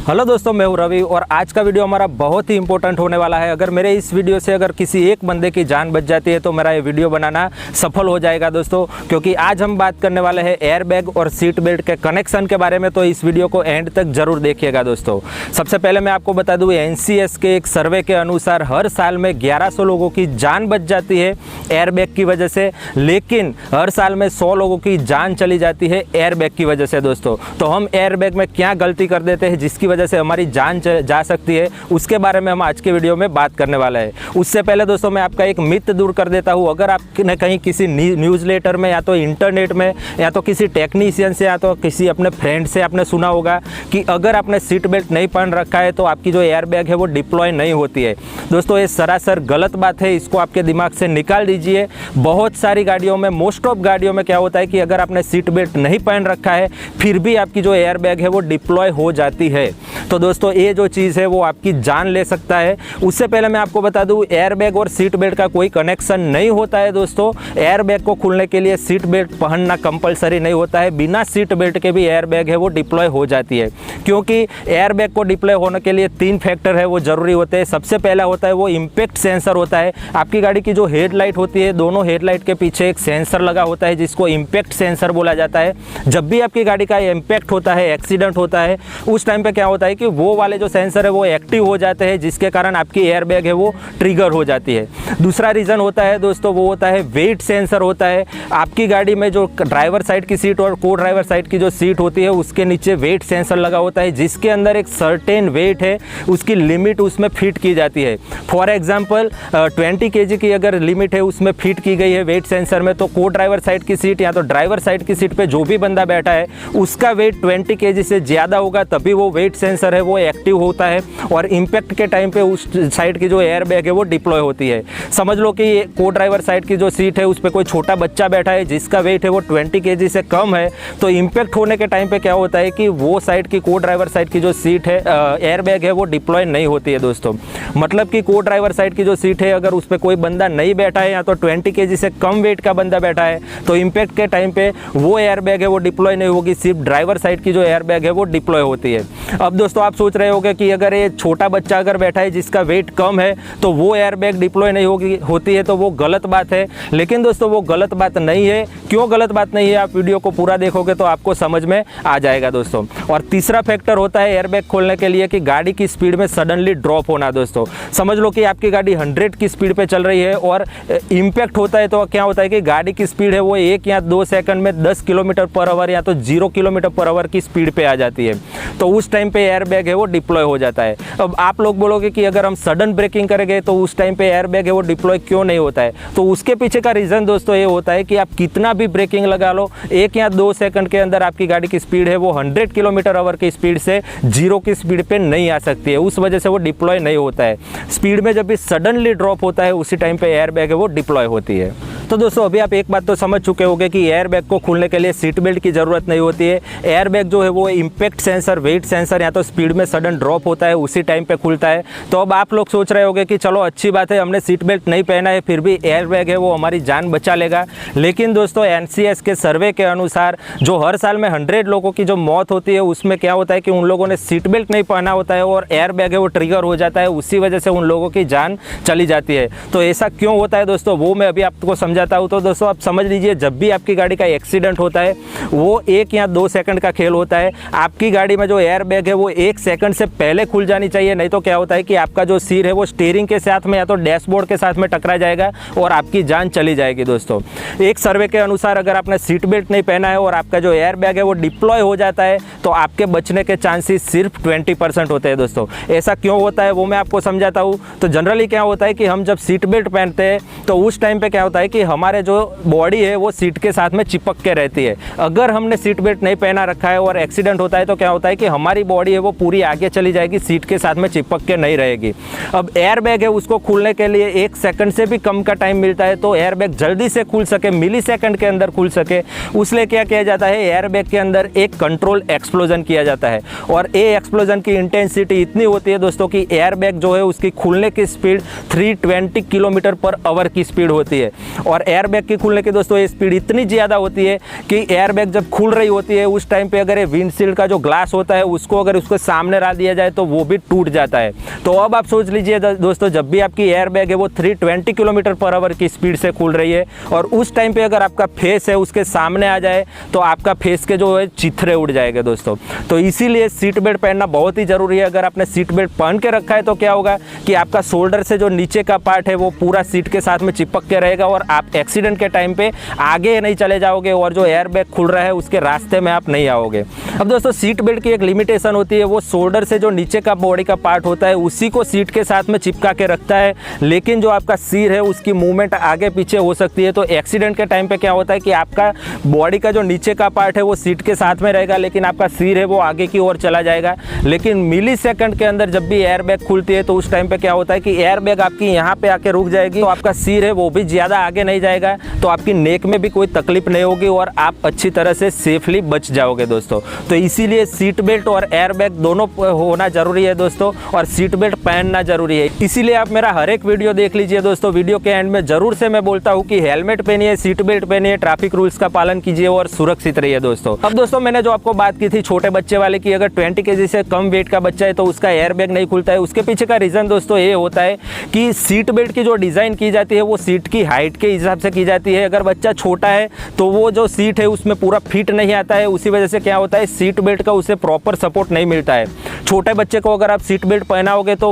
Hello दोस्तों, मैं हूं रवि और आज का वीडियो हमारा बहुत ही इंपॉर्टेंट होने वाला है। अगर मेरे इस वीडियो से अगर किसी एक बंदे की जान बच जाती है तो मेरा ये वीडियो बनाना सफल हो जाएगा दोस्तों, क्योंकि आज हम बात करने वाले हैं एयर बैग और सीट बेल्ट के कनेक्शन के बारे में। तो इस वीडियो को एंड तक जरूर देखिएगा दोस्तों। सबसे पहले मैं आपको बता दूं, NCS के एक सर्वे के अनुसार हर साल में 1100 लोगों की जान बच जाती है एयर बैग की वजह से, लेकिन हर साल में 100 लोगों की जान चली जाती है एयर बैग की वजह से दोस्तों। तो हम एयर बैग में क्या गलती कर देते हैं जिसकी वजह से हमारी जान जा सकती है, उसके बारे में हम आज के वीडियो में बात करने वाला है। उससे पहले दोस्तों मैं आपका एक मिथ दूर कर देता हूं। अगर आपने कहीं किसी न्यूज़लेटर में या तो इंटरनेट में या तो किसी टेक्नीशियन से या तो किसी अपने फ्रेंड से आपने सुना होगा कि अगर आपने सीट बेल्ट नहीं पहन रखा है तो आपकी जो एयर बैग है वो डिप्लॉय नहीं होती है। दोस्तों ये सरासर गलत बात है, इसको आपके दिमाग से निकाल दीजिए। बहुत सारी गाड़ियों में, मोस्ट ऑफ गाड़ियों में क्या होता है कि अगर आपने सीट बेल्ट नहीं पहन रखा है फिर भी आपकी जो एयर बैग है वो डिप्लॉय हो जाती है। तो दोस्तों ये जो चीज़ है वो आपकी जान ले सकता है। उससे पहले मैं आपको बता दूं, एयर बैग और सीट बेल्ट का कोई कनेक्शन नहीं होता है दोस्तों। एयर बैग को खोलने के लिए सीट बेल्ट पहनना कंपलसरी नहीं होता है। बिना सीट बेल्ट के भी एयर बैग है वो डिप्लॉय हो जाती है, क्योंकि एयर बैग को डिप्लॉय होने के लिए 3 फैक्टर है वो ज़रूरी होते हैं। सबसे पहला होता है वो इम्पैक्ट सेंसर होता है। आपकी गाड़ी की जो हेडलाइट होती है, दोनों हेडलाइट के पीछे एक सेंसर लगा होता है जिसको इम्पैक्ट सेंसर बोला जाता है। जब भी आपकी गाड़ी का इम्पैक्ट होता है, एक्सीडेंट होता है, उस टाइम पे क्या होता है कि वो वाले जो सेंसर है वो एक्टिव हो जाते हैं, जिसके कारण आपकी एयर बैग है वो ट्रिगर हो जाती है। दूसरा रीज़न होता है दोस्तों, वो होता है वेट सेंसर होता है। आपकी गाड़ी में जो ड्राइवर साइड की सीट और को ड्राइवर साइड की जो सीट होती है उसके नीचे वेट सेंसर लगा होता है, जिसके अंदर एक सर्टेन वेट है, उसकी लिमिट उसमें फिट की जाती है। फॉर एग्जाम्पल 20 kg की अगर लिमिट है उसमें फिट की गई है वेट सेंसर में, तो को ड्राइवर साइड की सीट या तो ड्राइवर साइड की सीट पे जो भी बंदा बैठा है उसका वेट 20 kg से ज़्यादा होगा तभी वो वेट सेंसर है वो एक्टिव होता है और इम्पैक्ट के टाइम पे उस साइड की जो एयर बैग है वो डिप्लॉय होती है। समझ लो कि को ड्राइवर साइड की जो सीट है उस पर कोई छोटा बच्चा बैठा है जिसका वेट है वो 20 kg से कम है, तो इम्पैक्ट होने के टाइम पे क्या होता है कि वो साइड की को ड्राइवर साइड की जो सीट है, एयर बैग है वो डिप्लॉय नहीं होती है दोस्तों। मतलब कि को ड्राइवर साइड की जो सीट है अगर उस पर कोई बंदा नहीं बैठा है या तो 20 kg से कम वेट का बंदा बैठा है तो इम्पैक्ट के टाइम पे वो एयर बैग है वो डिप्लॉय नहीं होगी, सिर्फ ड्राइवर साइड की जो एयर बैग है वो डिप्लॉय होती है। अब दोस्तों आप सोच रहे होंगे कि अगर ये छोटा बच्चा अगर बैठा है जिसका वेट कम है तो वो एयर बैग डिप्लॉय नहीं होती है, तो वो गलत बात है। लेकिन दोस्तों वो गलत बात नहीं है। क्यों गलत बात नहीं है, आप वीडियो को पूरा देखोगे तो आपको समझ में आ जाएगा दोस्तों। और तीसरा फैक्टर होता है एयर बैग खोलने के लिए कि गाड़ी की स्पीड में सडनली ड्रॉप होना दोस्तों। समझ लो कि आपकी गाड़ी 100 की स्पीड पे चल रही है और इम्पैक्ट होता है तो क्या होता है कि गाड़ी की स्पीड है वो 1 या 2 सेकंड में 10 km/h या तो 0 km/h की स्पीड पे आ जाती है, तो उस टाइम पे एयर बैग है वो डिप्लॉय हो जाता है। अब आप लोग बोलोगे कि अगर हम सडन ब्रेकिंग करेंगे तो उस टाइम पे एयर बैग है वो डिप्लॉय क्यों नहीं होता है, तो उसके पीछे का रीज़न दोस्तों ये होता है कि आप कितना भी ब्रेकिंग लगा लो, 1 या 2 सेकंड के अंदर आपकी गाड़ी की स्पीड है वो 100 km/h की स्पीड से 0 की स्पीड पे नहीं आ सकती है, उस वजह से वो डिप्लॉय नहीं होता है। स्पीड में जब भी सडनली ड्रॉप होता है उसी टाइम पे एयर बैग है वो डिप्लॉय होती है। तो दोस्तों अभी आप एक बात तो समझ चुके होंगे कि एयर बैग को खोलने के लिए सीट बेल्ट की ज़रूरत नहीं होती है। एयर बैग जो है वो इम्पैक्ट सेंसर, वेट सेंसर या तो स्पीड में सडन ड्रॉप होता है उसी टाइम पे खुलता है। तो अब आप लोग सोच रहे होंगे कि चलो अच्छी बात है, हमने सीट बेल्ट नहीं पहना है फिर भी एयर बैग है वो हमारी जान बचा लेगा। लेकिन दोस्तों NCS के सर्वे के अनुसार जो हर साल में 100 लोगों की जो मौत होती है उसमें क्या होता है कि उन लोगों ने सीट बेल्ट नहीं पहना होता है और एयर बैग है वो ट्रिगर हो जाता है, उसी वजह से उन लोगों की जान चली जाती है। तो ऐसा क्यों होता है दोस्तों वो मैं अभी आपको समझाता हूँ। तो दोस्तों आप समझ लीजिए, जब भी आपकी गाड़ी का एक्सीडेंट होता है वो 1 या 2 सेकंड का खेल होता है। आपकी गाड़ी में जो एयर बैग है वो 1 सेकंड से पहले खुल जानी चाहिए, नहीं तो क्या होता है कि आपका जो सिर है वो स्टीयरिंग के साथ में या तो डैशबोर्ड के साथ में टकरा जाएगा और आपकी जान चली जाएगी दोस्तों। एक सर्वे के अनुसार अगर आपने सीट बेल्ट नहीं पहना है और आपका जो एयर बैग है वो डिप्लॉय हो जाता है तो आपके बचने के चांसेस सिर्फ 20% होते हैं दोस्तों। ऐसा क्यों होता है वो मैं आपको समझाता हूँ। तो जनरली क्या होता है कि हम जब सीट बेल्ट पहनते हैं तो उस टाइम पे क्या होता है कि हमारे जो बॉडी है वो सीट के साथ में चिपक के रहती है। अगर हमने सीट बेल्ट नहीं पहना रखा है और एक्सीडेंट होता है तो क्या होता है कि हमारी बॉडी है वो पूरी आगे चली जाएगी, सीट के साथ में चिपक के नहीं रहेगी। अब एयर बैग है उसको खुलने के लिए 1 सेकंड से भी कम का टाइम मिलता है, तो एयर बैग जल्दी से खुल सके, मिली सेकंड के अंदर खुल सके, उसलिए क्या किया जाता है, एयर बैग के अंदर एक कंट्रोल एक्सप्लोजन किया जाता है। और ये एक्सप्लोजन की इंटेंसिटी इतनी होती है दोस्तों कि एयर बैग जो है उसकी खुलने की स्पीड 320 km/h की स्पीड होती है। और और एयर बैग की खुलने की दोस्तों ये स्पीड इतनी ज़्यादा होती है कि एयर बैग जब खुल रही होती है उस टाइम पे अगर ये विंडशील्ड का जो ग्लास होता है उसको अगर उसके सामने ला दिया जाए तो वो भी टूट जाता है। तो अब आप सोच लीजिए दोस्तों, जब भी आपकी एयर बैग है वो 320 किलोमीटर पर आवर की स्पीड से खुल रही है और उस टाइम पे अगर आपका फेस है उसके सामने आ जाए तो आपका फेस के जो है चिथड़े उड़ जाएंगे दोस्तों। तो इसीलिए सीट बेल्ट पहनना बहुत ही ज़रूरी है। अगर आपने सीट बेल्ट पहन के रखा है तो क्या होगा कि आपका शोल्डर से जो नीचे का पार्ट है वो पूरा सीट के साथ में चिपक के रहेगा और आप एक्सीडेंट के टाइम पे आगे नहीं चले जाओगे और जो एयर बैग खुल रहा है उसके रास्ते में आप नहीं आओगे। अब दोस्तों सीट बेल्ट की एक लिमिटेशन होती है, वो शोल्डर से जो नीचे का बॉडी का पार्ट होता है उसी को सीट के साथ में चिपका के रखता है, लेकिन जो आपका सिर है उसकी मूवमेंट आगे पीछे हो सकती है। तो एक्सीडेंट के टाइम पे क्या होता है कि आपका बॉडी का जो नीचे का पार्ट है वो सीट के साथ में रहेगा लेकिन आपका सिर है वो आगे की ओर चला जाएगा। लेकिन मिली सेकंड के अंदर जब भी एयर बैग खुलती है तो उस टाइम पे क्या होता है कि एयर बैग आपकी यहाँ पे आके रुक जाएगी, तो आपका सिर है वो भी ज़्यादा आगे नहीं जाएगा, तो आपकी नेक में भी कोई तकलीफ नहीं होगी और आप अच्छी तरह से सेफली बच जाओगे दोस्तों। तो इसीलिए सीट बेल्ट और एयर बैग दोनों होना जरूरी है दोस्तों, और सीट बेल्ट पहनना जरूरी है। इसीलिए आप मेरा हर एक वीडियो देख लीजिए दोस्तों। वीडियो के एंड में जरूर से मैं बोलता हूँ कि हेलमेट पहनिए, सीट बेल्ट पहनिए, ट्रैफिक रूल्स का पालन कीजिए और सुरक्षित रहिए दोस्तों। अब दोस्तों मैंने जो आपको बात की थी छोटे बच्चे वाले की, अगर 20 kg से कम वेट का बच्चा है तो उसका एयर बैग नहीं खुलता है। उसके पीछे का रीज़न दोस्तों ये होता है कि सीट बेल्ट की जो डिज़ाइन की जाती है वो सीट की हाइट के हिसाब से की जाती है। अगर बच्चा छोटा है तो वो जो सीट है उसमें पूरा फिट नहीं आता है, उसी वजह से क्या होता है सीट बेल्ट का उसे प्रॉपर सपोर्ट नहीं मिलता है। छोटे बच्चे को अगर आप सीट बेल्ट पहनाओगे तो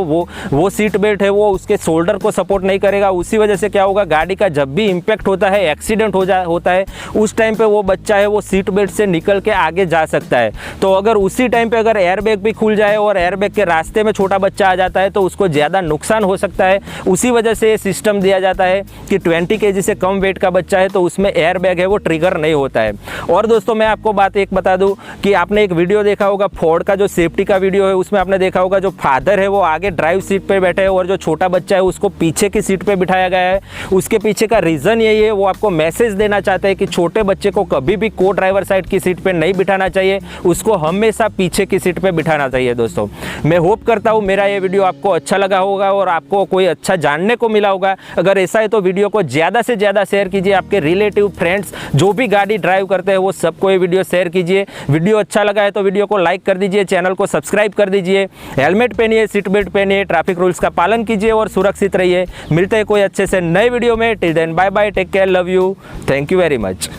वो सीट बेल्ट है वो उसके शोल्डर को सपोर्ट नहीं करेगा। उसी वजह से क्या होगा, गाड़ी का जब भी इम्पैक्ट होता है, एक्सीडेंट होता है, उस टाइम पे वो बच्चा है वो सीट बेल्ट से निकल के आगे जा सकता है। तो अगर उसी टाइम पे अगर एयर बैग भी खुल जाए और एयर बैग के रास्ते में छोटा बच्चा आ जाता है तो उसको ज़्यादा नुकसान हो सकता है। उसी वजह से ये सिस्टम दिया जाता है कि 20 kg से कम वेट का बच्चा है तो उसमें एयर बैग है वो ट्रिगर नहीं होता है। और दोस्तों मैं आपको बात एक बता दूं कि आपने एक वीडियो देखा होगा फोर्ड का जो सेफ्टी का वीडियो है, उसमें आपने देखा होगा जो फादर है वो आगे ड्राइव सीट पे बैठे है और जो छोटा बच्चा है उसको पीछे की सीट पे बिठाया गया है। उसके पीछे का रीज़न यही है, वो आपको मैसेज देना चाहते हैं कि छोटे बच्चे को कभी भी को ड्राइवर साइड की सीट पे नहीं बिठाना चाहिए, उसको हमेशा पीछे की सीट पे बिठाना चाहिए दोस्तों। मैं होप करता हूँ मेरा ये वीडियो आपको अच्छा लगा होगा और आपको कोई अच्छा जानने को मिला होगा। अगर ऐसा है तो वीडियो को ज़्यादा से ज़्यादा शेयर कीजिए, आपके रिलेटिव फ्रेंड्स जो भी गाड़ी ड्राइव करते हैं वो सबको ये वीडियो शेयर कीजिए। वीडियो अच्छा लगा है तो वीडियो को लाइक कर दीजिए, चैनल को सब्सक्राइब कर दीजिए। हेलमेट पहनिए, सीट बेल्ट पहनिए, ट्रैफिक रूल्स का पालन कीजिए और सुरक्षित रहिए। मिलते हैं कोई अच्छे से नए वीडियो में। Till then bye bye, take care, love you, thank you very much.